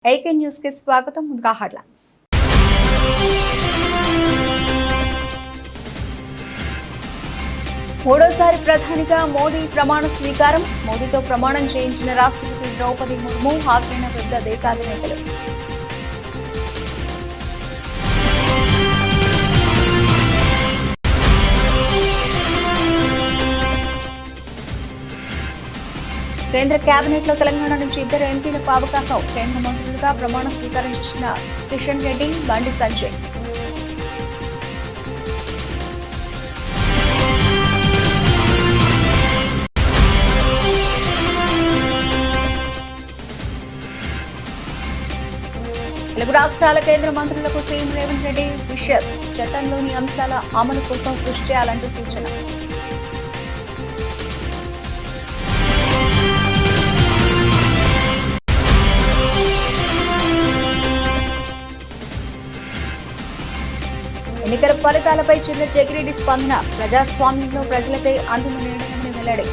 AK news కి స్వాగతం. ముందుగా హెడ్లైన్స్. మూడోసారి ప్రధానిగా మోదీ ప్రమాణ స్వీకారం. మోదీతో ప్రమాణం చేయించిన రాష్ట్రపతి ద్రౌపది ముర్ము, హాజరైన వివిధ దేశాధినేతలు. కేంద్ర కేబినెట్ లో తెలంగాణ నుంచి 2 ఎంపీలకు అవకాశం. కేంద్ర మంత్రులుగా ప్రమాణ స్వీకారం చేసిన కిషన్ రెడ్డి, బండి సంజయ్. తెలుగు రాష్ట్రాల కేంద్ర మంత్రులకు సీఎం రేవంత్ రెడ్డి విషెస్. చట్టంలోని అంశాల అమలు కోసం కృషి చేయాలంటూ సూచన. ఎన్నికల ఫలితాలపై చిన్న జగిరెడ్డి స్పందన. ప్రజాస్వామ్యంలో ప్రజలపై అంతిమ నిర్ణయమని వెల్లడి.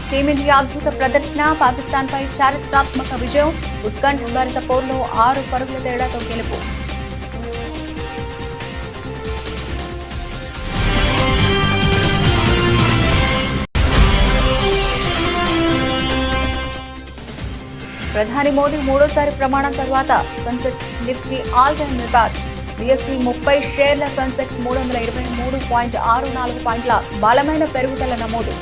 టీమిండియా అద్భుత ప్రదర్శన. పాకిస్తాన్ పై చారిత్రాత్మక విజయం. ఉత్కంఠభరిత పోరులో 6 పరుగుల తేడాతో గెలుపు. ప్రధాని మోదీ మూడోసారి ప్రమాణం తర్వాత Sensex Nifty all time record. BSE 30 షేర్ల, సెన్సెక్స్ 323.64 పాయింట్ల బలమైన పెరుగుదల నమోదు.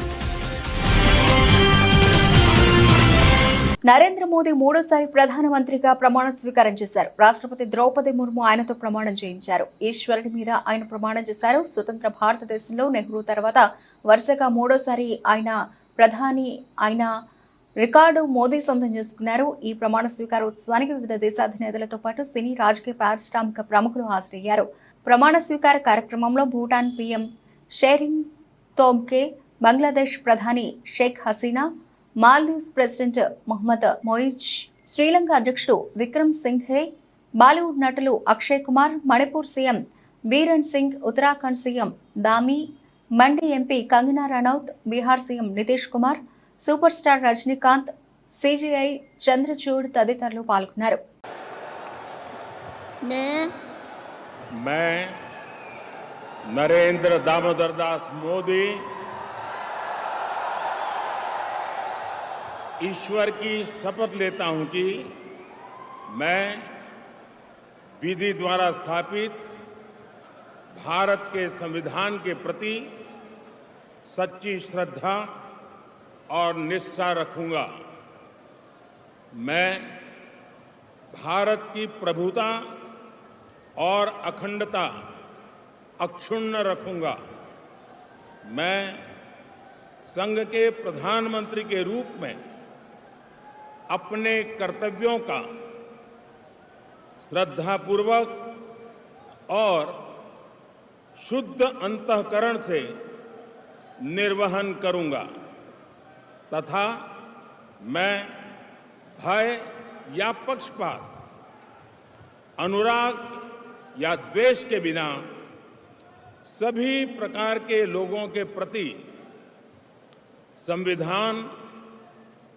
నరేంద్ర మోదీ మూడోసారి ప్రధానమంత్రిగా ప్రమాణ స్వీకారం చేశారు. రాష్ట్రపతి ద్రౌపది ముర్ము ఆయనతో ప్రమాణం చేయించారు. ఈశ్వరుడి మీద ఆయన ప్రమాణం చేశారు. స్వతంత్ర భారతదేశంలో నెహ్రూ తర్వాత వరుసగా మూడోసారి ఆయన ప్రధాని అయిన రికార్డు మోదీ సొంతం చేసుకున్నారు. ఈ ప్రమాణ స్వీకార ఉత్సవానికి వివిధ దేశాధినేతలతో పాటు సినీ, రాజకీయ, పారిశ్రామిక ప్రముఖులు హాజరయ్యారు. ప్రమాణ స్వీకార కార్యక్రమంలో భూటాన్ పీఎం షెరింగ్ తోబ్గే, బంగ్లాదేశ్ ప్రధాని షేక్ హసీనా, మాల్దీవ్స్ ప్రెసిడెంట్ మొహమ్మద్ మొయిజ్, శ్రీలంక అధ్యక్షుడు విక్రమ్ సింఘే, బాలీవుడ్ నటులు Akshay Kumar, Manipur CM Biren Singh, Uttarakhand CM Dhami, Mandi MP Kangana Ranaut, Bihar CM Nitish Kumar, super star Rajinikanth, CJI Chandrachud తదితరులు పాల్గొన్నారు. मैं नरेंद्र दामोदर दास मोदी ईश्वर की शपथ लेता हूं कि मैं विधि द्वारा स्थापित भारत के संविधान के प्रति सच्ची श्रद्धा और निष्ठा रखूंगा। मैं भारत की प्रभुता और अखंडता अक्षुण्ण रखूंगा। मैं संघ के प्रधानमंत्री के रूप में अपने कर्तव्यों का श्रद्धापूर्वक और शुद्ध अंतःकरण से निर्वहन करूंगा तथा मैं भय या पक्षपात, अनुराग या द्वेष के बिना सभी प्रकार के लोगों के प्रति संविधान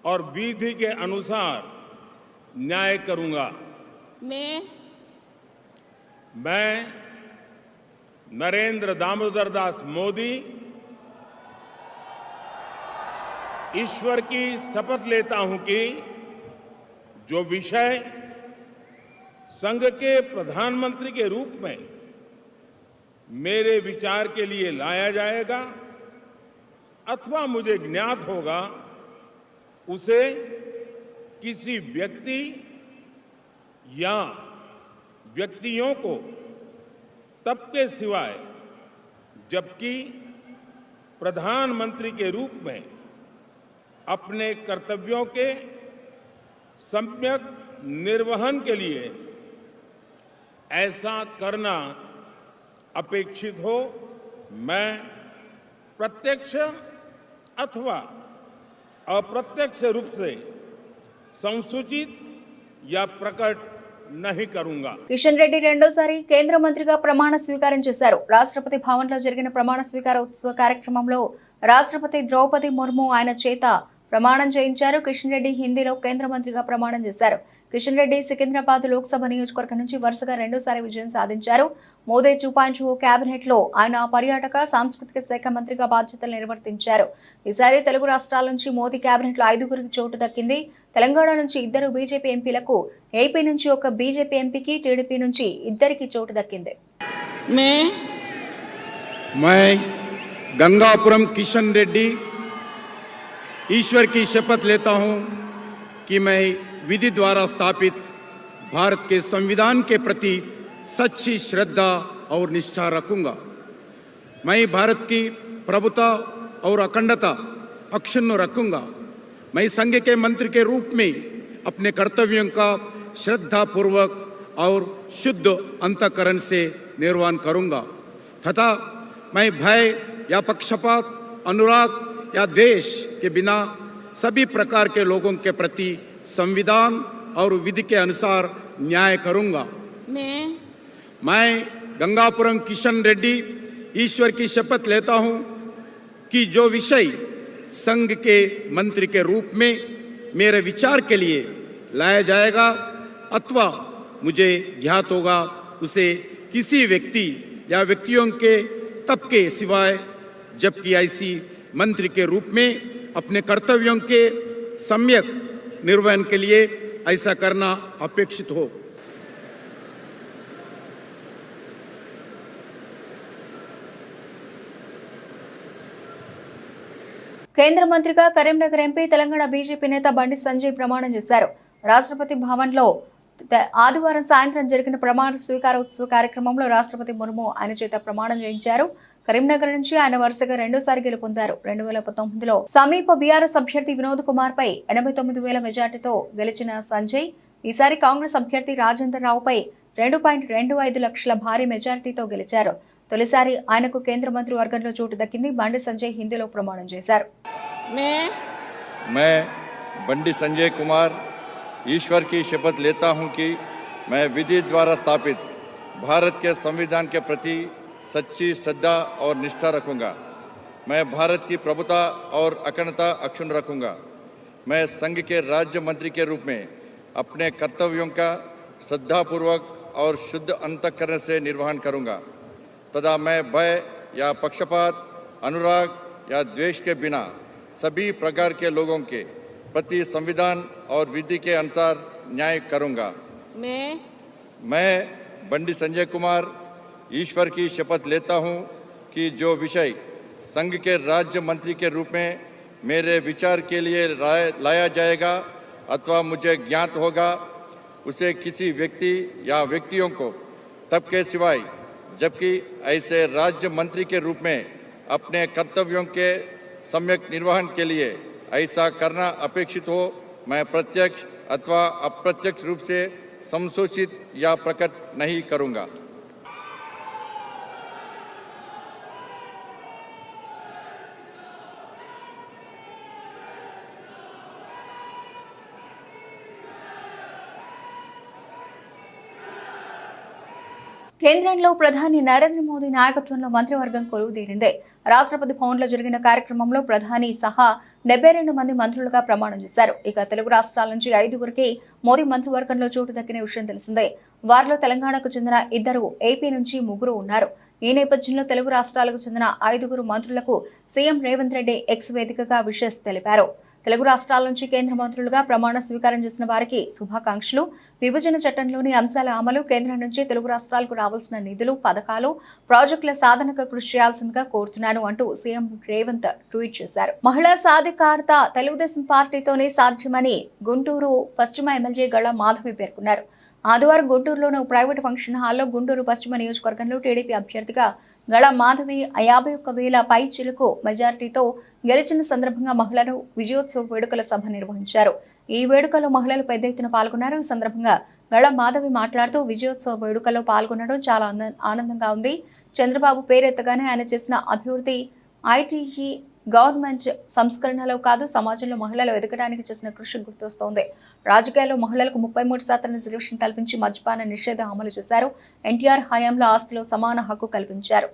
और विधि के अनुसार न्याय करूंगा। मैं नरेंद्र दामोदर दास मोदी ईश्वर की शपथ लेता हूं कि जो विषय संघ के प्रधानमंत्री के रूप में मेरे विचार के लिए लाया जाएगा अथवा मुझे ज्ञात होगा, उसे किसी व्यक्ति या व्यक्तियों को तब के सिवाय जबकि प्रधानमंत्री के रूप में अपने कर्तव्यों के सम्यक निर्वहन के लिए ऐसा करना अपेक्षित हो, मैं प्रत्यक्ष अथवा अप्रत्यक्ष रूप से संसूचित या प्रकट नहीं करूंगा। కిషన్ రెడ్డి రెండోసారి కేంద్ర మంత్రిగా ప్రమాణ స్వీకారం చేశారు. రాష్ట్రపతి భవన్లో జరిగిన ప్రమాణ స్వీకార ఉత్సవ కార్యక్రమంలో రాష్ట్రపతి ద్రౌపది ముర్ము ఆయన చేత ప్రమాణం చేయించారు. కిషన్ రెడ్డి హిందీలో కేంద్ర మంత్రిగా ప్రమాణం చేశారు. కిషన్ రెడ్డి సికింద్రాబాద్ లోక్సభ నియోజకవర్గం నుంచి వరుసగా రెండోసారి విజయం సాధించారు. మోదీ 2.0 కేబినెట్ లో ఆయన పర్యాటక సాంస్కృతిక శాఖ మంత్రిగా బాధ్యతలు నిర్వర్తించారు. ఈసారి తెలుగు రాష్ట్రాల నుంచి మోదీ కేబినెట్ లో 5గురికి చోటు దక్కింది. తెలంగాణ నుంచి 2 బీజేపీ ఎంపీలకు, ఏపీ నుంచి 1 బీజేపీ ఎంపీకి, టీడీపీ నుంచి 2 చోటు దక్కింది. मैं गंगापुरम किशन रेड्डी ईश्वर की शपथ लेता हूं कि मैं विधि द्वारा स्थापित भारत के संविधान के प्रति सच्ची श्रद्धा और निष्ठा रखूंगा। मैं भारत की प्रभुता और अखंडता अक्षुण्ण रखूंगा। मैं संघ के मंत्री के रूप में अपने कर्तव्यों का श्रद्धापूर्वक और शुद्ध अंतःकरण से निर्वहन करूंगा तथा मैं भय या पक्षपात, अनुराग या द्वेष के बिना सभी प्रकार के लोगों के प्रति संविधान और विधि के अनुसार न्याय करूंगा। मैं गंगापुरम किशन रेड्डी ईश्वर की शपथ लेता हूं कि जो विषय संघ के मंत्री के रूप में मेरे विचार के लिए लाया जाएगा अथवा मुझे ज्ञात होगा उसे किसी व्यक्ति या व्यक्तियों के तब के सिवाय जबकि ऐसी मंत्री के रूप में अपने कर्तव्यों के सम्यक निर्वहन के लिए ऐसा करना अपेक्षित हो। కేంద్ర మంత్రిగా కరీంనగర్ ఎంపీ తెలంగాణ బీజేపీ నేత బండి సంజయ్ ప్రమాణం చేశారు. రాష్ట్రపతి భవన్లో ఆదివారం సాయంత్రం జరిగిన ప్రమాణ స్వీకారోత్సవ కార్యక్రమంలో రాష్ట్రపతి ముర్ము ఆయన చేత ప్రమాణం చేయించారు. కరీంనగర్ నుంచి ఆయన వరుసగా రెండోసారి గెలుపొందారు. 2019లో సమీప బీఆర్ఎస్ అభ్యర్థి వినోద్ కుమార్ పై 89,000 మెజార్టీతో గెలిచిన సంజయ్ ఈసారి కాంగ్రెస్ అభ్యర్థి రాజేందర్ రావుపై 2.25 లక్షల భారీ మెజార్టీతో గెలిచారు. తొలిసారి ఆయనకు కేంద్ర మంత్రి వర్గంలో చోటు దక్కింది. బండి సంజయ్ హిందీలో ప్రమాణం చేశారు. मैं बंडी संजय कुमार ईश्वर की शपथ लेता हूं कि मैं विधि द्वारा स्थापित भारत के संविधान के प्रति सच्ची श्रद्धा और निष्ठा रखूंगा। मैं भारत की प्रभुता और अखंडता अक्षुण्ण रखूंगा। मैं संघ के राज्य मंत्री के रूप में अपने कर्तव्यों का श्रद्धापूर्वक और शुद्ध अंतःकरण से निर्वहन करूंगा तथा मैं भय या पक्षपात, अनुराग या द्वेष के बिना सभी प्रकार के लोगों के प्रति संविधान और विधि के अनुसार न्याय करूंगा। मैं बंडी संजय कुमार ईश्वर की शपथ लेता हूं कि जो विषय संघ के राज्य मंत्री के रूप में मेरे विचार के लिए लाया जाएगा अथवा मुझे ज्ञात होगा उसे किसी व्यक्ति या व्यक्तियों को तब के सिवाय जबकि ऐसे राज्य मंत्री के रूप में अपने कर्तव्यों के सम्यक निर्वहन के लिए ऐसा करना अपेक्षित हो मैं प्रत्यक्ष अथवा अप्रत्यक्ष रूप से संसूचित या प्रकट नहीं करूंगा। కేంద్రంలో ప్రధాని నరేంద్ర మోదీ నాయకత్వంలో మంత్రివర్గం కొలువుదీరింది. రాష్ట్రపతి భవన్లో జరిగిన కార్యక్రమంలో ప్రధాని సహా 72 మంది మంత్రులుగా ప్రమాణం చేశారు. ఇక తెలుగు రాష్ట్రాల నుంచి 5గురికి మోదీ మంత్రివర్గంలో చోటు దక్కిన విషయం తెలిసిందే. వారిలో తెలంగాణకు చెందిన 2, ఏపీ నుంచి 3 ఉన్నారు. ఈ నేపథ్యంలో తెలుగు రాష్ట్రాలకు చెందిన 5గురు మంత్రులకు సీఎం రేవంత్ రెడ్డి ఎక్స్ వేదికగా విషెస్ తెలిపారు. తెలుగు రాష్ట్రాల నుంచి కేంద్ర మంత్రులుగా ప్రమాణ స్వీకారం చేసిన వారికి శుభాకాంక్షలు. విభజన చట్టంలోని అంశాల అమలు, కేంద్రం నుంచి తెలుగు రాష్ట్రాలకు రావాల్సిన నిధులు, పథకాలు, ప్రాజెక్టుల సాధనకు కృషి చేయాల్సిందిగా కోరుతున్నాను అంటూ సీఎం రేవంత్ ట్వీట్ చేశారు. మహిళా సాధికారత తెలుగుదేశం పార్టీతోనే సాధ్యమని గుంటూరు పశ్చిమ ఎమ్మెల్యే గళ మాధవి పేర్కొన్నారు. ఆదివారం గుంటూరులోని ప్రైవేట్ ఫంక్షన్ హాల్లో గుంటూరు పశ్చిమ నియోజకవర్గంలో టీడీపీ అభ్యర్థిగా గళ మాధవి 51,000 పై చిలుకు మెజార్టీతో గెలిచిన సందర్భంగా మహిళలు విజయోత్సవ వేడుకల సభ నిర్వహించారు. ఈ వేడుకలో మహిళలు పెద్ద ఎత్తున పాల్గొన్నారు. ఈ సందర్భంగా గళ మాధవి మాట్లాడుతూ విజయోత్సవ వేడుకల్లో పాల్గొనడం చాలా ఆనందంగా ఉంది. చంద్రబాబు పేరెత్తగానే ఆయన చేసిన అభివృద్ధి ఐటీఈ గవర్నమెంట్ సంస్కరణలో కాదు, సమాజంలో మహిళలు ఎదగడానికి చేసిన కృషి గుర్తొస్తోంది. రాజకీయాల్లో మహిళలకు 33% రిజర్వేషన్ కల్పించి మద్యపాన నిషేధం అమలు చేశారు. ఎన్టీఆర్ హయాంలో ఆస్తిలో సమాన హక్కు కల్పించారు.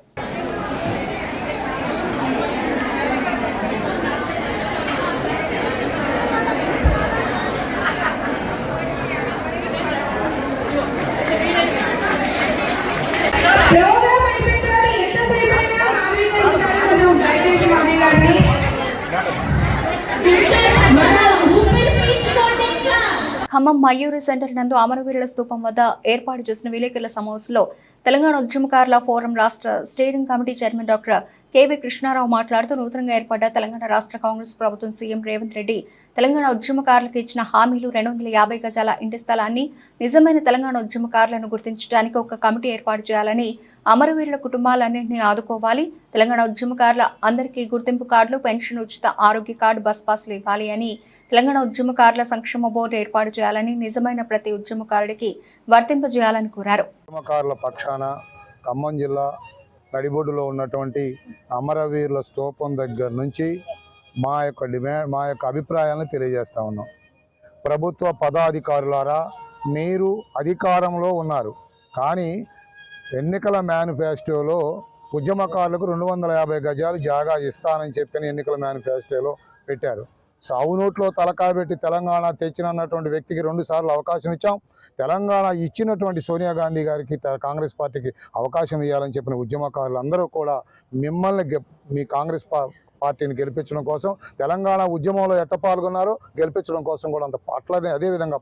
ఖమ్మం మయూరి సెంటర్ నందు అమరవీరుల స్తూపం వద్ద ఏర్పాటు చేసిన విలేకరుల సమావేశంలో తెలంగాణ ఉద్యమకారుల ఫోరం రాష్ట్ర steering committee chairman doctor K V Krishna Rao మాట్లాడుతూ నూతనంగా ఏర్పడ్డ తెలంగాణ రాష్ట్ర కాంగ్రెస్ ప్రభుత్వం సీఎం రేవంత్ రెడ్డి తెలంగాణ ఉద్యమకారులకు ఇచ్చిన హామీలు 250 గజాల ఇంటి స్థలాన్ని నిజమైన తెలంగాణ ఉద్యమకారులను గుర్తించడానికి ఒక కమిటీ ఏర్పాటు చేయాలని, అమరవీరుల కుటుంబాలన్నింటినీ ఆదుకోవాలి, తెలంగాణ ఉద్యమకారుల అందరికీ గుర్తింపు కార్డులు, పెన్షన్, ఉచిత ఆరోగ్య కార్డు, బస్ పాసులు ఇవ్వాలి అని, తెలంగాణ ఉద్యమకారుల సంక్షేమ బోర్డు ఏర్పాటు చేయాలని, నిజమైన ప్రతి ఉద్యమకారుడికి వర్తింపజేయాలని కోరారు. ఉద్యమకారుల పక్షాన ఖమ్మం జిల్లా నడిబొడ్డులో ఉన్నటువంటి అమరవీరుల స్తూపం దగ్గర నుంచి మా యొక్క అభిప్రాయాలను తెలియజేస్తా ఉన్నాం. ప్రభుత్వ పదాధికారులారా, మీరు అధికారంలో ఉన్నారు, కానీ ఎన్నికల మేనిఫెస్టోలో ఉద్యమకారులకు 250 గజాలు జాగా ఇస్తానని చెప్పిన ఎన్నికల మేనిఫెస్టోలో పెట్టారు. సావు నోట్లో తలకాయ పెట్టి తెలంగాణ తెచ్చినటువంటి వ్యక్తికి 2 సార్లు అవకాశం ఇచ్చాం. తెలంగాణ ఇచ్చినటువంటి సోనియా గాంధీ గారికి కాంగ్రెస్ పార్టీకి అవకాశం ఇవ్వాలని చెప్పిన ఉద్యమకారులు అందరూ కూడా మిమ్మల్ని మీ కాంగ్రెస్ పార్టీని గెలిపించడం కోసం, తెలంగాణ ఉద్యమంలో ఎట్ట పాల్గొన్నారో గెలిపించడం కోసం కూడా అంత అట్లనే అదేవిధంగా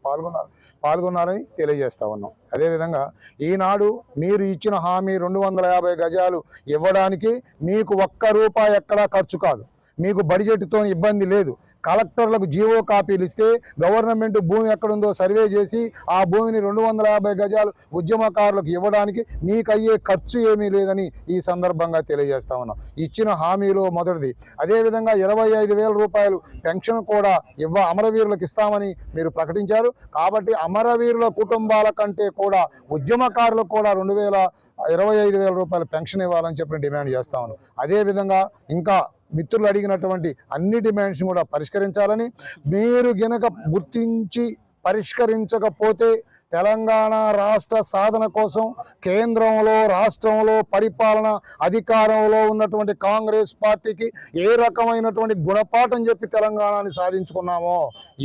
పాల్గొన్నారని తెలియజేస్తా ఉన్నాం. అదేవిధంగా ఈనాడు మీరు ఇచ్చిన హామీ 250 గజాలు ఇవ్వడానికి మీకు ₹1 ఎక్కడా ఖర్చు కాదు. మీకు బడ్జెట్తో ఇబ్బంది లేదు. కలెక్టర్లకు జీవో కాపీలు ఇస్తే గవర్నమెంట్ భూమి ఎక్కడుందో సర్వే చేసి ఆ భూమిని 250 గజాలు ఉద్యమకారులకు ఇవ్వడానికి మీకు అయ్యే ఖర్చు ఏమీ లేదని ఈ సందర్భంగా తెలియజేస్తా ఉన్నాం. ఇచ్చిన హామీలో మొదటిది. అదేవిధంగా 25,000 రూపాయలు పెన్షన్ కూడా అమరవీరులకు ఇస్తామని మీరు ప్రకటించారు. కాబట్టి అమరవీరుల కుటుంబాల కంటే కూడా ఉద్యమకారులకు కూడా 25,000 రూపాయల పెన్షన్ ఇవ్వాలని చెప్పి డిమాండ్ చేస్తా ఉన్నాం. అదేవిధంగా ఇంకా మిత్రులు అడిగినటువంటి అన్ని డిమాండ్స్ కూడా పరిష్కరించాలని, మీరు గనక గుర్తించి పరిష్కరించకపోతే తెలంగాణ రాష్ట్ర సాధన కోసం కేంద్రంలో రాష్ట్రంలో పరిపాలన అధికారంలో ఉన్నటువంటి కాంగ్రెస్ పార్టీకి ఏ రకమైనటువంటి గుణపాఠం చెప్పి తెలంగాణని సాధించుకున్నామో,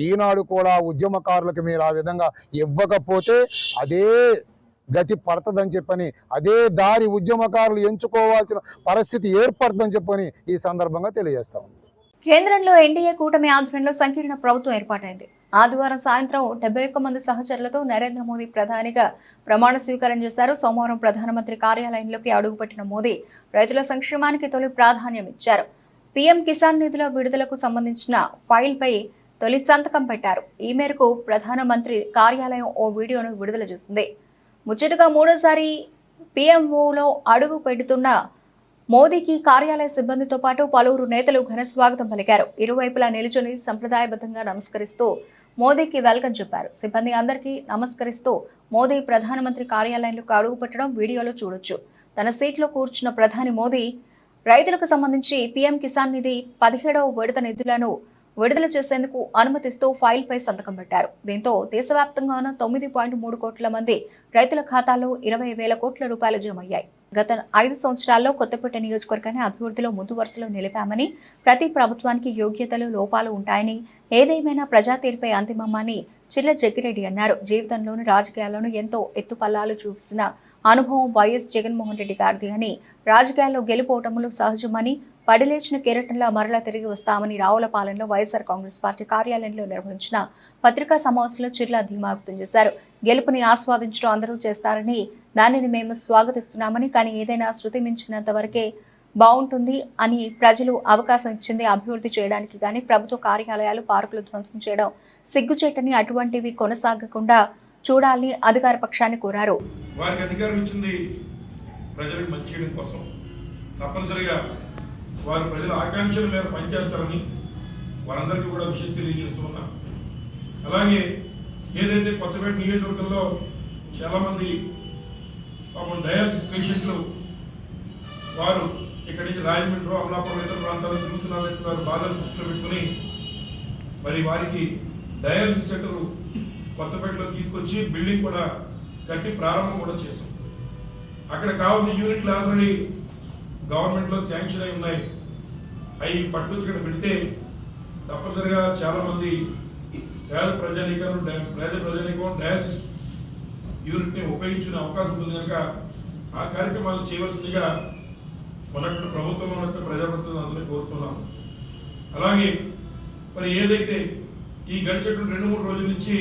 ఈనాడు కూడా ఉద్యమకారులకు మీరు ఆ విధంగా ఇవ్వకపోతే అదే గతి పడుతుందని చెప్పని, అదే దారి ఉద్యమకారులు ఎంచుకోవాల్సిన పరిస్థితి ఏర్పడుతుందని చెప్పని ఈ సందర్భంగా తెలియజేస్తాం. కేంద్రంలో ఎన్డీఏ కూటమి ఆధ్వర్యంలో సంకీర్ణ ప్రభుత్వం ఏర్పాటైంది. ఆదివారం సాయంత్రం 71 మంది సహచరులతో నరేంద్ర మోదీ ప్రధానిగా ప్రమాణ స్వీకారం చేశారు. సోమవారం ప్రధానమంత్రి కార్యాలయంలోకి అడుగుపెట్టిన మోదీ రైతుల సంక్షేమానికి తొలి ప్రాధాన్యం ఇచ్చారు. పీఎం కిసాన్ నిధుల విడుదలకు సంబంధించిన ఫైల్పై తొలి సంతకం పెట్టారు. ఈ మేరకు ప్రధానమంత్రి కార్యాలయం ఓ వీడియోను విడుదల చేసింది. ముచ్చటగా మూడోసారి పీఎంఓలో అడుగు పెడుతున్న మోదీకి కార్యాలయ సిబ్బందితో పాటు పలువురు నేతలు ఘన స్వాగతం పలికారు. ఇరువైపులా నిలుచుని సంప్రదాయబద్ధంగా నమస్కరిస్తూ మోదీకి వెల్కమ్ చెప్పారు. సిబ్బంది అందరికీ నమస్కరిస్తూ మోదీ ప్రధానమంత్రి కార్యాలయంలోకి అడుగు పెట్టడం వీడియోలో చూడొచ్చు. తన సీట్లో కూర్చున్న ప్రధాని మోదీ రైతులకు సంబంధించి పీఎం కిసాన్ నిధి 17వ విడత నిధులను విడుదల చేసేందుకు అనుమతిస్తూ ఫైల్పై సంతకం పెట్టారు. దీంతో దేశవ్యాప్తంగా 9.3 కోట్ల మంది రైతుల ఖాతాల్లో 20,000 కోట్ల రూపాయలు జమయ్యాయి. గత 5 సంవత్సరాల్లో కొత్తపేట నియోజకవర్గాన్ని అభివృద్ధిలో ముందు వరుసలో నిలిపామని, ప్రతి ప్రభుత్వానికి యోగ్యతలు లోపాలు ఉంటాయని, ఏదేమైనా ప్రజా తీర్పై అంతిమమని చిర్ల జగ్గిరెడ్డి అన్నారు. జీవితంలోని రాజకీయాల్లోనూ ఎంతో ఎత్తుపల్లాలు చూసిన అనుభవం వైఎస్ జగన్మోహన్ రెడ్డి గారిది అని, రాజకీయాల్లో గెలుపోటములు సహజమని, పడిలేచిన కెరటంలా మరలా తిరిగి వస్తామని రావులపాలెంలో వైఎస్ఆర్ కాంగ్రెస్ పార్టీ కార్యాలయంలో నిర్వహించిన పత్రికా సమావేశంలో చిర్ల ధీమా వ్యక్తం చేశారు. గెలుపుని ఆస్వాదించడం అందరూ చేస్తారని, దానిని మేము స్వాగతిస్తున్నామని, కానీ ఏదైనా శృతి మించినంత వరకే బాగుంటుంది అని, ప్రజలు అవకాశం ఇచ్చింది అభివృద్ధి చేయడానికి కానీ ప్రభుత్వ కార్యాలయాలు, పార్కులు ధ్వంసం చేయడం సిగ్గుచేటని, అటువంటివి కొనసాగకుండా చూడాలని అధికార పక్షాన్ని కోరారు. వారికి అధికారం ఇచ్చింది ప్రజలకు మంచి చేయడం కోసం, తప్పనిసరిగా వారు ప్రజల ఆకాంక్షల మేర పనిచేస్తారని వారందరికీ కూడా విషయం తెలియజేస్తూ ఉన్నాం. అలాగే ఏదైతే కొత్తపేట నియోజకవర్గంలో చాలామంది పాపం డయాలసిస్ పేషెంట్లు వారు ఇక్కడి నుంచి రాజమండ్రి, అమలాపురం ఇతర ప్రాంతాల్లో తిరుగుతున్నారు బాధలు దృష్టిలో పెట్టుకుని మరి వారికి డయాలసిస్ సెంటర్ కొత్తపేటలో తీసుకొచ్చి బిల్డింగ్ కూడా కట్టి ప్రారంభం కూడా చేశాం. అక్కడ కావాల్సిన యూనిట్లు ఆల్రెడీ గవర్నమెంట్లో శాంక్షన్ అయి ఉన్నాయి. అవి పట్టుకొచ్చి ఇక్కడ పెడితే తప్పనిసరిగా చాలా మంది పేద ప్రజానీకం డయాలసిస్ యూనిట్ ని ఉపయోగించుకునే అవకాశం ఉంటుంది కనుక ఆ కార్యక్రమాలు చేయవలసిందిగా ఉన్నటువంటి ప్రభుత్వంలో ఉన్నటువంటి ప్రజాప్రతినిధులు అందరినీ కోరుతున్నాం. అలాగే మరి ఏదైతే ఈ గడిచేటువంటి 2-3 రోజుల నుంచి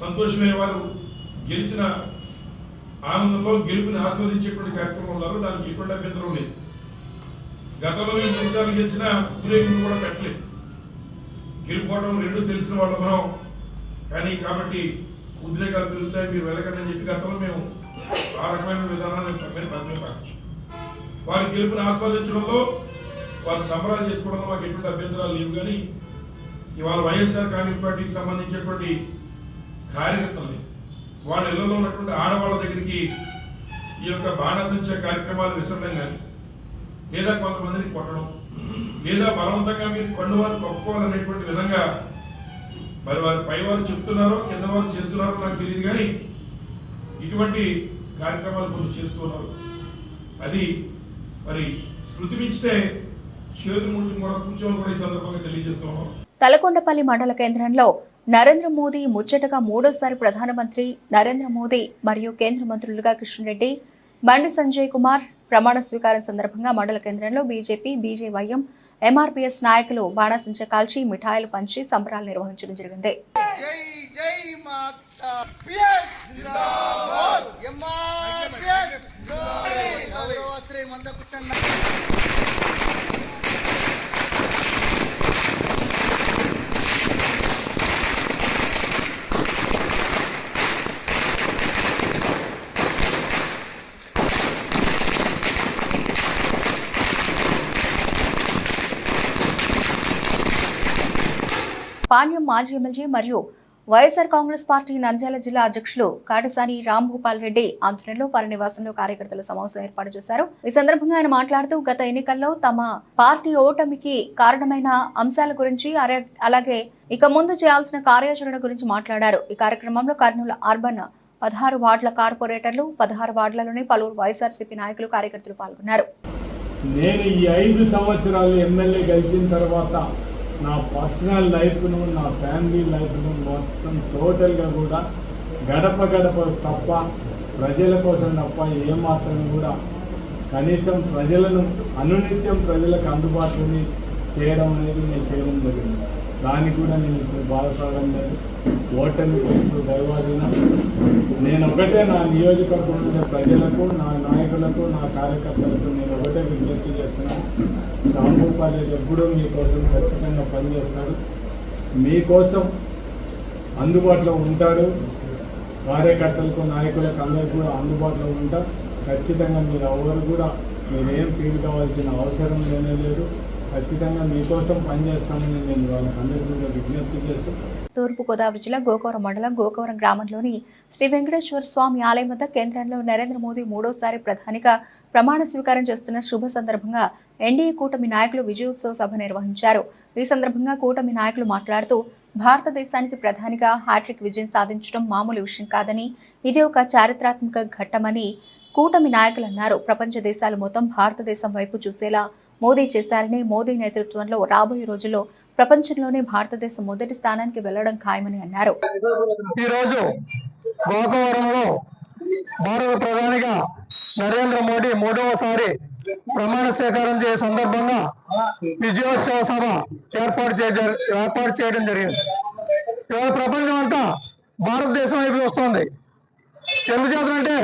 సంతోషమే వారు గెలిచిన ఆనందంలో గెలుపుని ఆస్వాదించేటువంటి కార్యక్రమం ఉన్నారు. దానికి ఎటువంటి అభ్యంతరం లేదు. గతంలో మేము 3 సార్లు గెలిచిన ఉద్రేకం కూడా పెట్టలేదు. గెలుపుకోవడం 2 తెలిసిన వాళ్ళు మనం కానీ కాబట్టి ఉద్రేకాలు పెరుగుతాయి, మీరు వెళ్ళకండి అని చెప్పి గతంలో మేము ఆ రకమైన విధానాన్ని పాటించాం. వారి గెలుపుని ఆస్వాదించడంలో వారు సంబరాలు చేసుకోవడంలో మాకు ఎటువంటి అభ్యంతరాలు లేవు. కానీ ఇవాళ వైఎస్ఆర్ కాంగ్రెస్ పార్టీకి సంబంధించినటువంటి కార్యకర్తల్ని వాళ్ళ ఇళ్లలో ఉన్నటువంటి ఆడవాళ్ళ దగ్గరికి ఈ యొక్క బాణసంచ కార్యక్రమాలు విసరడం కానీ లేదా కొంతమందిని కొట్టడం లేదా బలవంతంగా మీరు కండువారు కప్పుకోవాలనేటువంటి విధంగా మరి వారు పైవారు చెప్తున్నారో కింద వారు చేస్తున్నారో నాకు తెలియదు. కానీ ఇటువంటి కార్యక్రమాలు కొంచెం చేస్తున్నారు. అది మరి శృతి మించితే చేతులు ముడుచుని కూడా కూర్చొని కూడా ఈ సందర్భంగా తెలియజేస్తున్నాం. తలకొండపల్లి మండల కేంద్రంలో నరేంద్ర మోదీ ముచ్చటగా 3వసారి ప్రధానమంత్రి నరేంద్ర మోదీ మరియు కేంద్ర మంత్రులుగా కిషన్ రెడ్డి, బండి సంజయ్ కుమార్ ప్రమాణ స్వీకారం సందర్భంగా మండల కేంద్రంలో బీజేపీ, బీజేవైఎం, ఎంఆర్పీఎస్ నాయకులు బాణాసంచ కాల్చి మిఠాయిలు పంచి సంబరాలు నిర్వహించడం జరిగింది. పాణ్యం మాజీ ఎమ్మెల్యే మరియు వైఎస్ఆర్ కాంగ్రెస్ పార్టీ నంద్యాల జిల్లా అధ్యక్షులు కాటసాని రాంభూపాల్ రెడ్డి ఆధ్వర్యంలో వారి నివాసంలో కార్యకర్తల సమావేశం ఏర్పాటు చేశారు. ఈ సందర్భంగా ఆయన మాట్లాడుతూ గత ఎన్నికల్లో తమ పార్టీ ఓటమికి కారణమైన అంశాల గురించి అలాగే ఇక ముందు చేయాల్సిన కార్యాచరణ గురించి మాట్లాడారు. ఈ కార్యక్రమంలో కర్నూలు అర్బన్ 16 వార్డుల కార్పొరేటర్లు, 16 వార్డులలోని పలువురు వైఎస్ఆర్సీపీ నాయకులు, కార్యకర్తలు పాల్గొన్నారు. నేను ఈ 5 సంవత్సరాలు ఎమ్మెల్యే గెలిచిన తర్వాత నా పర్సనల్ లైఫ్ను, నా ఫ్యామిలీ లైఫ్ను మొత్తం టోటల్గా కూడా గడప గడప తప్ప ప్రజల కోసం తప్ప ఏమాత్రం కూడా కనీసం ప్రజలను అనునిత్యం ప్రజలకు అందుబాటులోని చేయడం అనేది నేను చేయడం జరిగింది. దానికి కూడా నేను ఇప్పుడు బాధపడడం లేదు. ఓటమి ఇప్పుడు దైవాధీన. నేను ఒకటే నా నియోజకవర్గంలో ప్రజలకు, నా నాయకులకు, నా కార్యకర్తలకు నేను ఒకటే విజ్ఞప్తి చేస్తున్నాను. రాంభూపాల్ ఎప్పుడూ మీకోసం ఖచ్చితంగా పనిచేస్తాడు, మీకోసం అందుబాటులో ఉంటాడు. కార్యకర్తలకు, నాయకులకు అందరికీ కూడా అందుబాటులో ఉంటాం. ఖచ్చితంగా మీరు ఎవరు కూడా మీరేం ఫీల్ కావాల్సిన అవసరం లేనే లేదు. ఖచ్చితంగా మీకోసం పనిచేస్తామని నేను వాళ్ళకందరికీ కూడా విజ్ఞప్తి చేస్తాను. తూర్పుగోదావరి జిల్లా గోకవరం మండలం గోకవరం గ్రామంలోని శ్రీ వెంకటేశ్వర స్వామి ఆలయం వద్ద కేంద్రంలో నరేంద్ర మోదీ 3వసారి ప్రధానిగా ప్రమాణ స్వీకారం చేస్తున్న శుభ సందర్భంగా ఎన్డీఏ కూటమి నాయకులు విజయోత్సవ సభ నిర్వహించారు. ఈ సందర్భంగా కూటమి నాయకులు మాట్లాడుతూ భారతదేశానికి ప్రధానిగా హ్యాట్రిక్ విజయం సాధించడం మామూలు విషయం కాదని, ఇది ఒక చారిత్రాత్మక ఘట్టమని కూటమి నాయకులు అన్నారు. ప్రపంచ దేశాలు మొత్తం భారతదేశం వైపు చూసేలా మోదీ చేశారని, మోదీ నేతృత్వంలో రాబోయే రోజుల్లో ప్రపంచంలోనే భారతదేశం మొదటి స్థానానికి వెళ్లడం ఖాయమని అన్నారు. ఈరోజు గోకవరంలో భారత ప్రధానిగా నరేంద్ర మోడీ 3వసారి ప్రమాణ స్వీకారం చేసే సందర్భంగా విజయోత్సవ సభ ఏర్పాటు చేయడం జరిగింది. ఇవాళ ప్రపంచం అంతా భారతదేశం వైపు వస్తుంది. ఎందుచేతంటే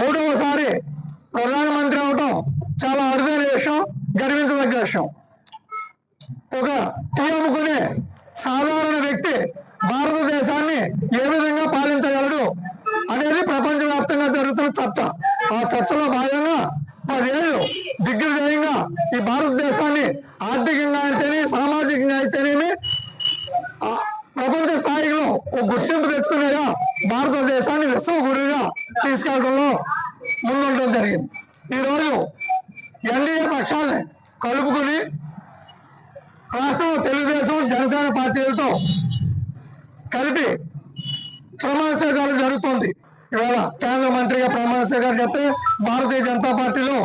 3వసారి ప్రధానమంత్రి అవటం చాలా అరుదైన విషయం, గర్వించదగ్గ విషయం. ఒక టీ అమ్ముకునే సాధారణ వ్యక్తి భారతదేశాన్ని ఏ విధంగా పాలించగలడు అనేది ప్రపంచవ్యాప్తంగా జరుగుతున్న చర్చ. ఆ చర్చలో భాగంగా 10 ఏళ్ళు దిగ్విజయంగా ఈ భారతదేశాన్ని ఆర్థికంగా అయితేనే, సామాజికంగా అయితేనేమి ప్రపంచ స్థాయిలో ఒక గుర్తింపు తెచ్చుకునేలా భారతదేశాన్ని విశ్వగురుగా తీసుకెళ్లడంలో ముందుండడం జరిగింది. ఈరోజు ఎన్డీఏ పక్షాలని కలుపుకుని రాష్ట్రంలో తెలుగుదేశం, జనసేన పార్టీలతో కలిపి ప్రమాణ స్వీకారం జరుగుతోంది. ఇవాళ కేంద్ర మంత్రిగా ప్రమాణ స్వీకారం చేస్తే భారతీయ జనతా పార్టీలో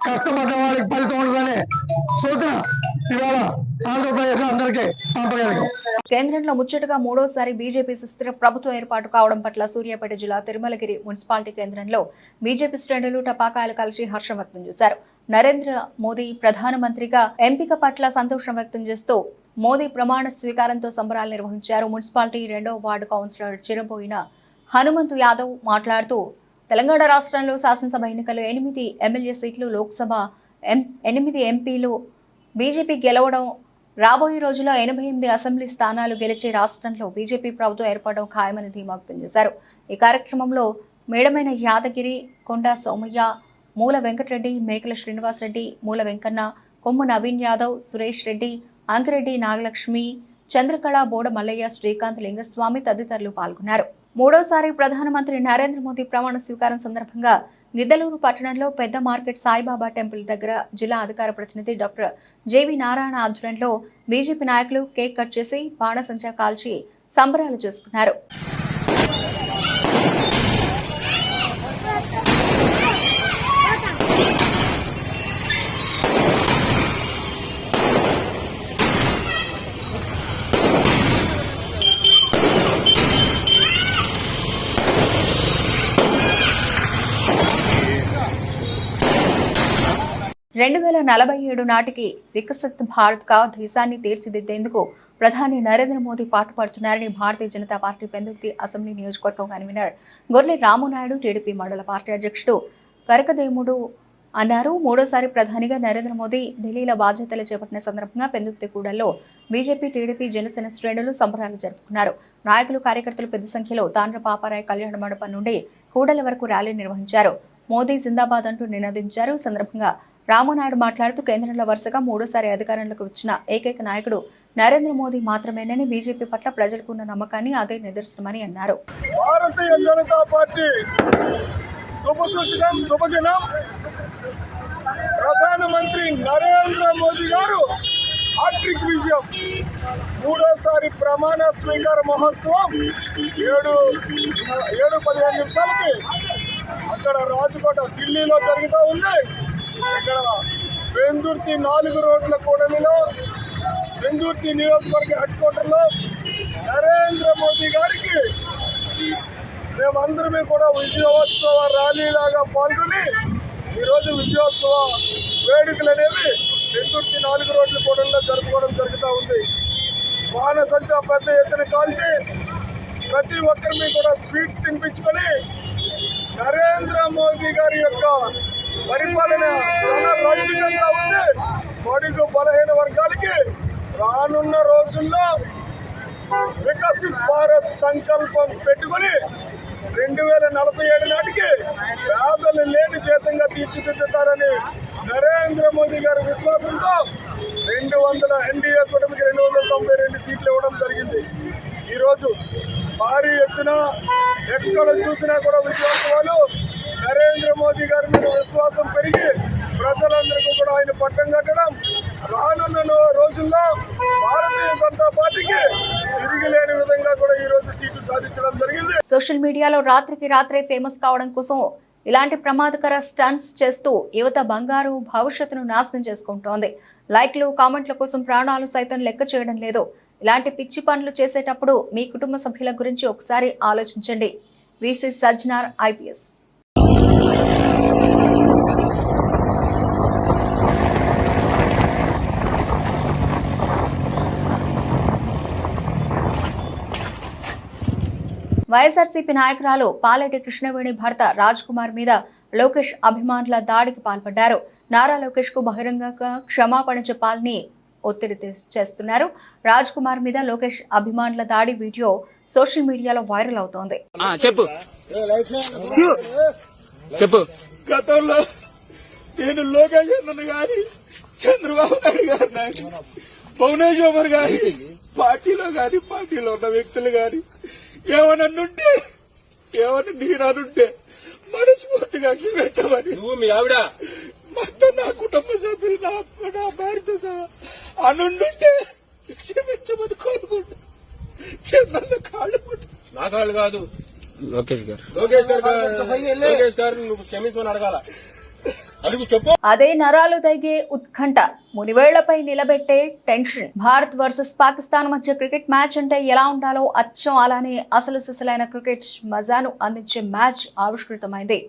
కష్టపడ్డ వాళ్ళకి ఫలితం ఉండదనే సూచన ఇవాళ ఆంధ్రప్రదేశ్ అందరికీ పంపగలిగాం. కేంద్రంలో ముచ్చటగా మూడోసారి బీజేపీ సుస్థిర ప్రభుత్వం ఏర్పాటు కావడం పట్ల సూర్యాపేట జిల్లా తిరుమలగిరి మున్సిపాలిటీ కేంద్రంలో బీజేపీ శ్రేణులు టపాకాయలు కలిసి హర్షం వ్యక్తం చేశారు. నరేంద్ర మోదీ ప్రధానమంత్రిగా ఎంపిక పట్ల సంతోషం వ్యక్తం చేస్తూ మోదీ ప్రమాణ స్వీకారంతో సంబరాలు నిర్వహించారు. మున్సిపాలిటీ 2వ వార్డు కౌన్సిలర్ చిరబోయిన హనుమంతు యాదవ్ మాట్లాడుతూ తెలంగాణ రాష్ట్రంలో శాసనసభ ఎన్నికలు 8 ఎమ్మెల్యే సీట్లు, లోక్సభ 8 ఎంపీలు బీజేపీ గెలవడం, రాబోయే రోజుల్లో 88 అసెంబ్లీ స్థానాలు గెలిచే రాష్ట్రంలో బీజేపీ ప్రభుత్వం ఏర్పడడం ఖాయమని ధీమా వ్యక్తం చేశారు. ఈ కార్యక్రమంలో మేడమైన యాదగిరి, కొండ సోమయ్య, మూల వెంకటరెడ్డి, మేకల శ్రీనివాసరెడ్డి, మూల వెంకన్న, కొమ్ము నవీన్ యాదవ్, సురేష్ రెడ్డి, అంకిరెడ్డి నాగలక్ష్మి, చంద్రకళ, బోడ మల్లయ్య, శ్రీకాంత్, లింగస్వామి తదితరులు పాల్గొన్నారు. మూడోసారి ప్రధానమంత్రి నరేంద్ర మోదీ ప్రమాణ స్వీకారం సందర్భంగా గిద్దలూరు పట్టణంలో పెద్ద మార్కెట్ సాయిబాబా టెంపుల్ దగ్గర జిల్లా అధికార ప్రతినిధి డాక్టర్ జేవి నారాయణ ఆధ్వర్యంలో బీజేపీ నాయకులు కేక్ కట్ చేసి బాణసంచా కాల్చి సంబరాలు చేసుకున్నారు. నాటికి వికసిత్ భారత్గా దేశాన్ని తీర్చిదిద్దేందుకు ప్రధాని నరేంద్ర మోదీ పాటుపడుతున్నారని భారతీయ జనతా పార్టీ పెందుర్తి అసెంబ్లీ నియోజకవర్గం కన్వీనర్ గొర్లె రామునాయుడు, టీడీపీ మండల పార్టీ అధ్యక్షుడు కరకదేముడు అన్నారు. మూడోసారి ప్రధానిగా నరేంద్ర మోదీ ఢిల్లీలో బాధ్యతలు చేపట్టిన సందర్భంగా పెందుర్తి కూడల్లో బీజేపీ, టీడీపీ, జనసేన శ్రేణులు సంబరాలు జరుపుకున్నారు. నాయకులు, కార్యకర్తలు పెద్ద సంఖ్యలో తాండ్ర పాపారాయ్ కళ్యాణ మండపం నుండి కూడలి వరకు ర్యాలీ నిర్వహించారు. మోదీ జిందాబాద్ అంటూ నినదించారు. సందర్భంగా రామునాయుడు మాట్లాడుతూ కేంద్రంలో వరుసగా మూడోసారి అధికారంలోకి వచ్చిన ఏకైక నాయకుడు నరేంద్ర మోదీ మాత్రమేనని, బీజేపీ పట్ల ప్రజలకు ఉన్న నమ్మకాన్ని అదే నిదర్శనమని అన్నారు. భారతీయ జనతా పార్టీ శుభదినం. ప్రధానమంత్రి నరేంద్ర మోదీ గారు హ్యాట్రిక్ విజయం. మూడోసారి ప్రమాణ స్వీకార మహోత్సవం 7:15 నిమిషాలకి అక్కడ రాజకోట ఢిల్లీలో జరుగుతూ ఉంది. ఇక్కడ పెందుర్తి 4 రోడ్ల కూడలిలో పెందుర్తి నియోజకవర్గ హెడ్ క్వార్టర్లో నరేంద్ర మోదీ గారికి మేమందరమే కూడా విజయోత్సవ ర్యాలీలాగా పాల్గొని ఈరోజు విజయోత్సవ వేడుకలు అనేవి పెందుర్తి 4 రోడ్ల కూడలిలో జరుపుకోవడం జరుగుతూ ఉంది. బాణసంచా పెద్ద ఎత్తున కాల్చి ప్రతి ఒక్కరిని కూడా స్వీట్స్ తినిపించుకొని నరేంద్ర మోదీ గారి యొక్క పరిపాలన చాలా రాజ్యాంగంగా ఉంది. బడుగు బలహీన వర్గాలకి రానున్న రోజుల్లో వికసిత్ భారత్ సంకల్పం పెట్టుకుని 2047 నాటికి పేదలు లేని దేశంగా తీర్చిదిద్దుతారని నరేంద్ర మోదీ గారి విశ్వాసంతో 200 ఎన్డీఏ కూటమికి 292 సీట్లు ఇవ్వడం జరిగింది. ఈరోజు భారీ ఎత్తున ఎక్కడ చూసినా కూడా విశ్వాసాలు నరేంద్ర మోదీ గారి మీద విశ్వాసం పెరిగి ప్రజలందరికీ కూడా ఆయన పట్టం కట్టడం, రానున్న రోజుల్లో భారతీయ జనతా పార్టీకి తిరిగిలేని విధంగా కూడా ఈ రోజు సీట్లు సాధించడం జరిగింది. సోషల్ మీడియాలో రాత్రికి రాత్రే ఫేమస్ కావడం కోసం ఇలాంటి ప్రమాదకర స్టంట్స్ చేస్తూ యువత బంగారు భవిష్యత్తును నాశనం చేసుకుంటోంది. లైక్లు, కామెంట్ల కోసం ప్రాణాలు సైతం లెక్క చేయడం లేదు. ఇలాంటి పిచ్చి పనులు చేసేటప్పుడు మీ కుటుంబ సభ్యుల గురించి ఒకసారి ఆలోచించండి. VC Sajjanar, IPS. వైఎస్ఆర్సీపీ నాయకురాలు పాలెటి కృష్ణవేణి భర్త రాజ్ కుమార్ మీద లోకేష్ అభిమానుల దాడికి పాల్పడ్డారు. నారా లోకేష్ కు బహిరంగంగా క్షమాపణ చెప్పాలని ఒత్తిడి చేస్తున్నారు. రాజ్ కుమార్ మీద లోకేష్ అభిమానుల దాడి వీడియో సోషల్ మీడియాలో వైరల్ అవుతోంది. గతంలో నేను లోకేష్ గారి, చంద్రబాబు నాయుడు గారి, భువనేశ్వర్ గారి పార్టీలో ఉన్న వ్యక్తులు గారి ఏమన్నుంటే నేననుంటే మనస్ఫూర్తిగా క్షమించమని నువ్వు మీ ఆవిడ మొత్తం నా కుటుంబ సభ్యులు నా భార్యతో సహా అనుంటే క్షమించమని కోరుకుంటా. నా కాళ్ళు కాదు లోకేష్ గారు నువ్వు క్షమించమని అడగాల. అడుగు చెప్పు. అదే నరాలు తగ్గే ఉత్కంఠ, మునివేళ్లపై నిలబెట్టే టెన్షన్. భారత్ వర్సెస్ పాకిస్తాన్ మధ్య క్రికెట్ మ్యాచ్ అంటే ఎలా ఉండాలో అచ్చం అలానే అసలు సిసలైన క్రికెట్ మజాను అందించే మ్యాచ్ ఆవిష్కృతమైంది.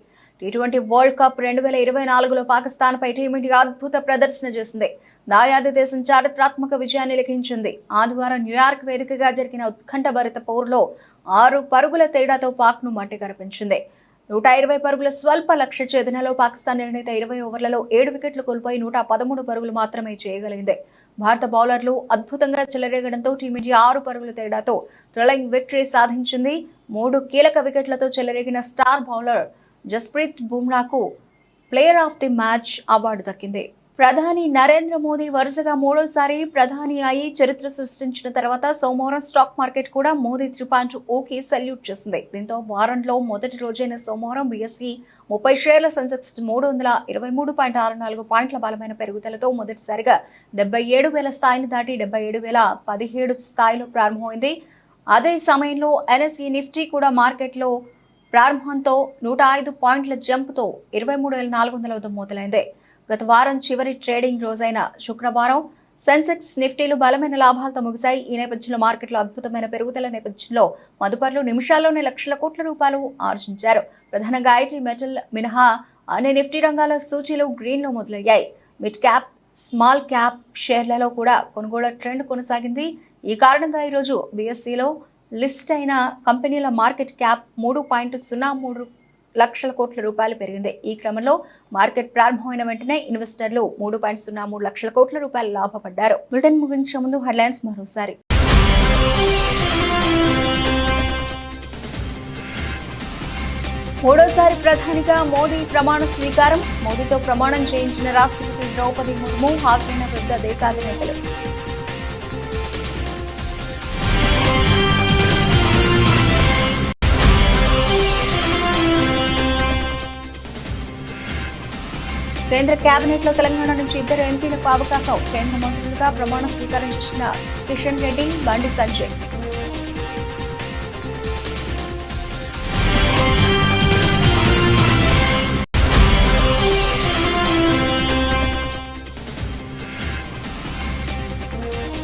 టీ20 వరల్డ్ కప్ 2024లో పాకిస్తాన్పై టీమిండియా అద్భుత ప్రదర్శన చేసింది. దాయాది దేశం చారిత్రాత్మక విజయాన్ని లిఖించింది. ఆదివారం న్యూయార్క్ వేదికగా జరిగిన ఉత్కంఠభరిత పోరులో 6 పరుగుల తేడాతో పాక్ను మట్టి కనిపించింది. 120 పరుగుల స్వల్ప లక్ష్య ఛేదనలో పాకిస్తాన్ నిర్ణీత 20 ఓవర్లలో 7 వికెట్లు కోల్పోయి 113 పరుగులు మాత్రమే చేయగలిగింది. భారత బౌలర్లు అద్భుతంగా చెలరేగడంతో టీమిండియా 6 పరుగుల తేడాతో థ్రిల్లింగ్ విక్టరీ సాధించింది. 3 కీలక వికెట్లతో చెలరేగిన స్టార్ బౌలర్ జస్ప్రీత్ బుమ్రాకు player of the match award దక్కింది. ప్రధాని నరేంద్ర మోదీ వరుసగా 3వ సారి ప్రధాని అయి చరిత్ర సృష్టించిన తర్వాత సోమవారం స్టాక్ మార్కెట్ కూడా మోదీ 3.0కి సల్యూట్ చేసింది. దీంతో వారంలో మొదటి రోజైన సోమవారం బీఎస్ఈ 30 షేర్ల, సెన్సెక్స్ 323.64 పాయింట్ల బలమైన పెరుగుదలతో మొదటిసారిగా 77,000 స్థాయిని దాటి 77,017 స్థాయిలో ప్రారంభమైంది. అదే సమయంలో ఎన్ఎస్ఈ నిఫ్టీ కూడా మార్కెట్లో ప్రారంభంతో 105 పాయింట్ల జంప్తో 23,400 వద్ద మొదలైంది. గత వారం చివరి ట్రేడింగ్ రోజైన శుక్రవారం సెన్సెక్స్, నిఫ్టీలు బలమైన లాభాలతో ముగిశాయి. ఈ నేపథ్యంలో మార్కెట్లో అద్భుతమైన పెరుగుదల నేపథ్యంలో మదుపర్లు నిమిషాల్లోనే లక్షల కోట్ల రూపాయలు ఆర్జించారు. ప్రధానంగా ఐటీ, మెటల్ మినహా అన్ని నిఫ్టీ రంగాల సూచీలు గ్రీన్లో మొదలయ్యాయి. మిడ్ క్యాప్, స్మాల్ క్యాప్ షేర్లలో కూడా కొనుగోళ్ల ట్రెండ్ కొనసాగింది. ఈ కారణంగా ఈరోజు బీఎస్ఈలో లిస్ట్ అయిన కంపెనీల మార్కెట్ క్యాప్ 3.03 లక్షల కోట్ల రూపాయలు పెరిగింది. ఈ క్రమంలో మార్కెట్ ప్రారంభమైన వెంటనే ఇన్వెస్టర్లు 3.03 లక్షల కోట్ల రూపాయలు లాభపడ్డారు. బులెటిన్ ముగించే ముందు హెడ్లైన్స్ మరోసారి. మూడోసారి ప్రధానిగా మోదీ ప్రమాణ స్వీకారం. మోదీతో ప్రమాణం చేయించిన రాష్ట్రపతి ద్రౌపది ముర్ము, హాజరైన వివిధ దేశాధినేతలు. కేంద్ర కేబినెట్ లో తెలంగాణ నుంచి 2 ఎంపీలకు అవకాశం. కేంద్ర మంత్రులుగా ప్రమాణ స్వీకారం చేసిన కిషన్ రెడ్డి, బండి సంజయ్.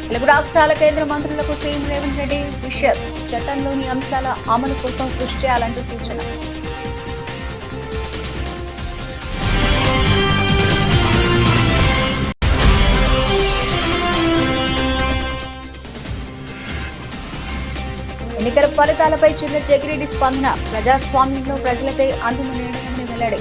తెలుగు రాష్ట్రాల కేంద్ర మంత్రులకు సీఎం రేవంత్ రెడ్డి విషెస్. చట్టంలోని అంశాల అమలు కోసం కృషి చేయాలంటూ సూచన. ఎన్నికల ఫలితాలపై చిన్న జగిరెడ్డి స్పందన. ప్రజాస్వామ్యంలో ప్రజలపై అంతిమ నిర్ణయాన్ని వెల్లడి.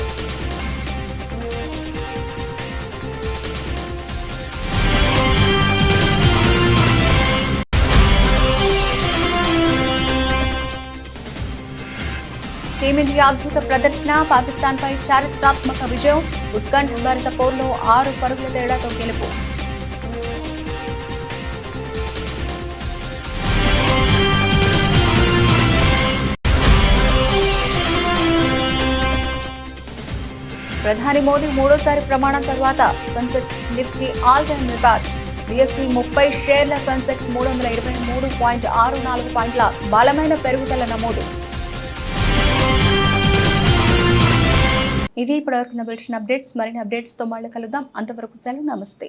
టీమిండియా అద్భుత ప్రదర్శన. పాకిస్తాన్పై చారిత్రాత్మక విజయం. ఉత్కంఠభరిత పోరులో 6 పరుగుల తేడాతో గెలుపు. ప్రధాని మోదీ 3వ సారి ప్రమాణం తర్వాత Sensex, Nifty all time record. BSE 30 షేర్ల, సెన్సెక్స్ 323.64 పాయింట్ల బలమైన పెరుగుదల నమోదు. ఇవి ఇప్పటివరకు బులెటిన్ అప్డేట్స్. మరిన్ని అప్డేట్స్తో మళ్ళీ కలుద్దాం. అంతవరకు సెలవు. నమస్తే.